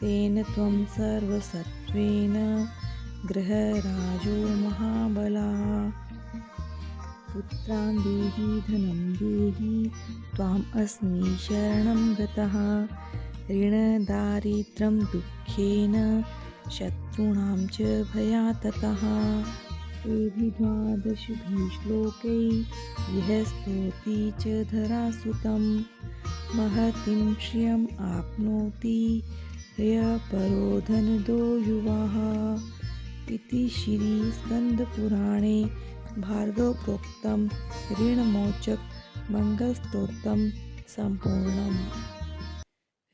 तेन त्वं सर्वसत्त्वेन गृहराजो महाबलः पुत्रान् देहि धनं देहि त्वाम् अस्मि शरणं गतः ऋणदारिद्र्यं दुःखेन शत्रूणां च भयाततः एभिः 12 श्लोकैः यः स्तौति च धरासुतं महतीं श्रियम् आप्नोति यः परो धनदो युवाः इति श्रीस्कन्दपुराणे भार्गवप्रोक्तं ऋणमोचक मंगलस्तोत्रं सम्पूर्णम्।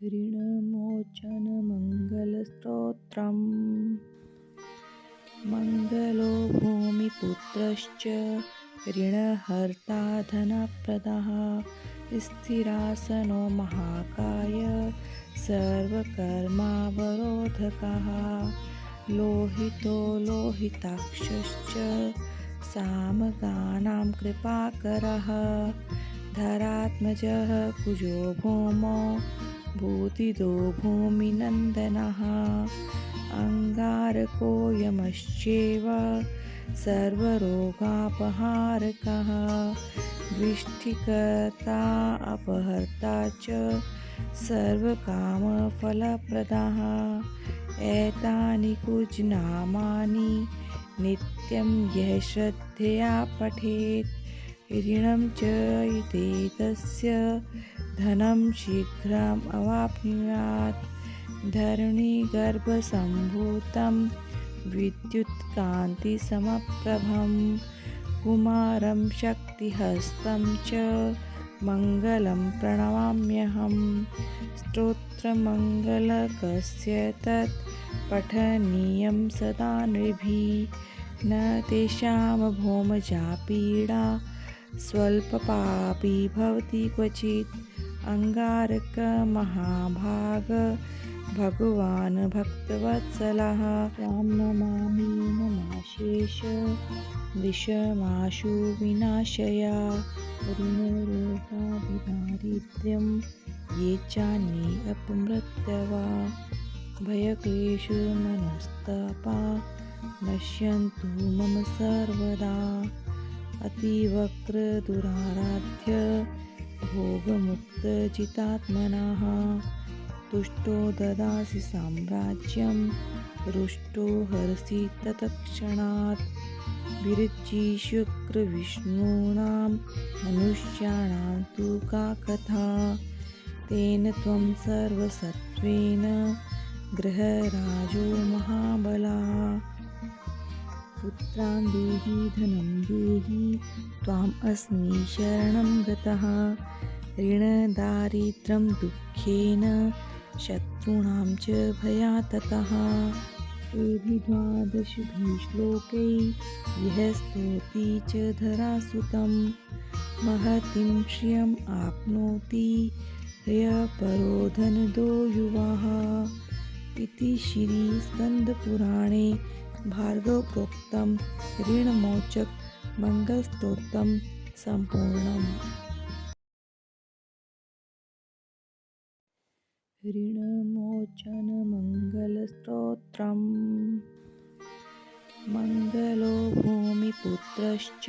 ऋणमोचनमङ्गलस्तोत्रम्। मङ्गलो भूमिपुत्रश्च ऋणहर्ता धनप्रदः स्थिरासनो महाकाय सर्वकर्मावरोधकः लोहितो लोहिताक्षश्च सामगानां कृपाकरः धरात्मजः कुजो भौमो भूतिदो भूमिनन्दनः अङ्गारको यमश्चैव सर्वरोगापहारकः दृष्टिकर्ता अपहर्ता च सर्वकामफलप्रदः एतानि कुजनामानि नित्यं यः श्रद्धया पठेत् ऋणं च एतस्य धनं शीघ्रम् अवाप्नुयात् धरणिगर्भसम्भूतं विद्युत्कान्तिसमप्रभं कुमारं शक्तिहस्तं च मङ्गलं प्रणमाम्यहम् स्तोत्रमङ्गलकस्य तत् पठनीयं सदा नृभिः न तेषां भौमजा पीडा स्वल्पपापी भवति क्वचित् अङ्गारकमहाभाग भगवान् भक्तवत्सलः त्वां नमामि नमाशेष दिशमाशु विनाशय ऋणरोगादिदारिद्र्यं ये चान्ये अपमृत्यवा भयक्लेशमनस्तापा नश्यन्तु मम सर्वदा अतिवक्रदुराराध्य भोगमुक्तजितात्मनः तुष्टो ददासि साम्राज्यं रुष्टो हरसि तत्क्षणात् विरचिशुक्रविष्णूनां मनुष्याणां तु का कथा तेन त्वं सर्वसत्त्वेन गृहराजो महाबलः पुत्रान् देहि धनं देहि त्वाम् अस्मि शरणं गतः ऋणदारिद्र्यं दुःखेन शत्रूणां च भयाततः एभिः 12 श्लोकैः यः स्तौति च धरासुतं महतीं श्रियम् आप्नोति यः परो धनदो युवाः इति श्रीस्कन्दपुराणे भार्गवप्रोक्तं ऋणमोचक मंगलस्तोत्रं सम्पूर्णम्। ऋणमोचनमङ्गलस्तोत्रम्। मङ्गलो भूमिपुत्रश्च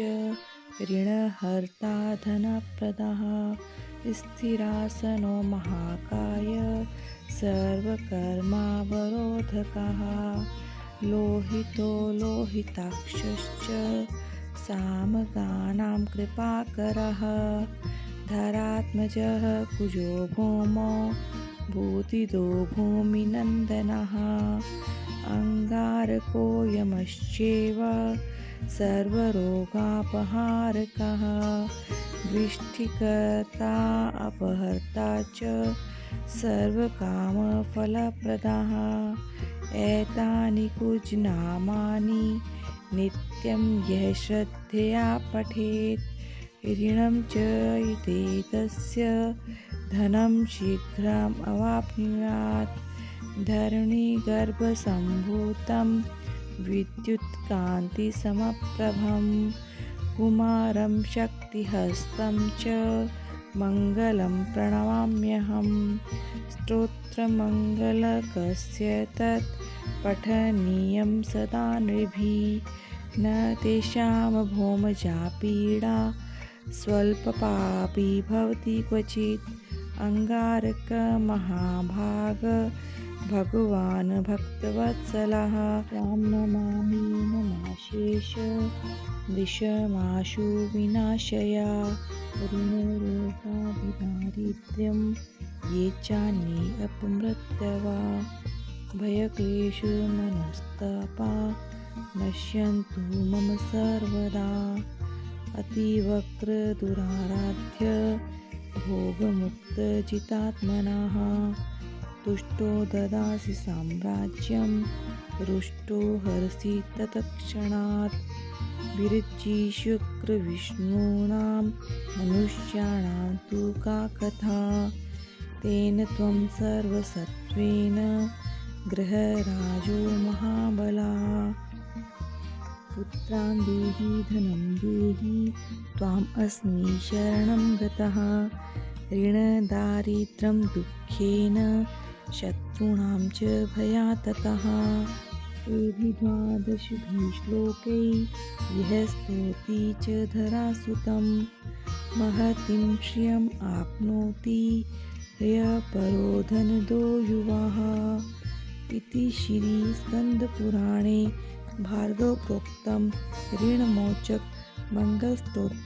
ऋणहर्ता धनप्रदः स्थिरासनो महाकाय सर्वकर्मावरोधकः लोहितो लोहिताक्षश्च सामगानां कृपाकरः धरात्मजः कुजो भौमो भूतिदो भूमिनन्दनः अङ्गारको यमश्चैव सर्वरोगापहारकः दृष्टिकर्ता अपहर्ता च सर्वकामफलप्रदः एतानि कुजनामानि नित्यं यः श्रद्धया पठेत् ऋणं च युते तस्य धनं शीघ्रम् अवाप्नुयात् धरणिगर्भसम्भूतं विद्युत्कान्तिसमप्रभं कुमारं शक्तिहस्तं च मङ्गलं प्रणमाम्यहं स्तोत्रमङ्गलकस्य तत् पठनीयं सदा नृभिः न तेषां भौमजा पीडा स्वल्पपापी भवति क्वचित् अङ्गारकमहाभाग भगवान् भक्तवत्सलः त्वां नमामि नमाशेष दिशमाशु विनाशया ऋणरोगादिदारिद्र्यं ये चान्ये अपमृत्यवा भयक्लेशमनस्तापा नश्यन्तु मम सर्वदा अतिवक्रदुराराध्य भोगमुक्तजितात्मनः तुष्टो ददासि साम्राज्यं रुष्टो हरसि तत्क्षणात् विरचि शुक्रविष्णूनां मनुष्याणां तु का कथा तेन त्वं सर्वसत्त्वेन गृहराजो महाबलः पुत्रान् देहि धनं देहि त्वाम् अस्मि शरणं गतः ऋणदारिद्र्यं दुःखेन शत्रूणां च भयाततः एभिर्द्वादशभिः श्लोकैः यः स्तौति च धरासुतं महतीं श्रियम् आप्नोति यः परो धनदो युवाः इति श्रीस्कन्दपुराणे भार्गवप्रोक्तं ऋणमोचक मंगलस्तोत्रम्।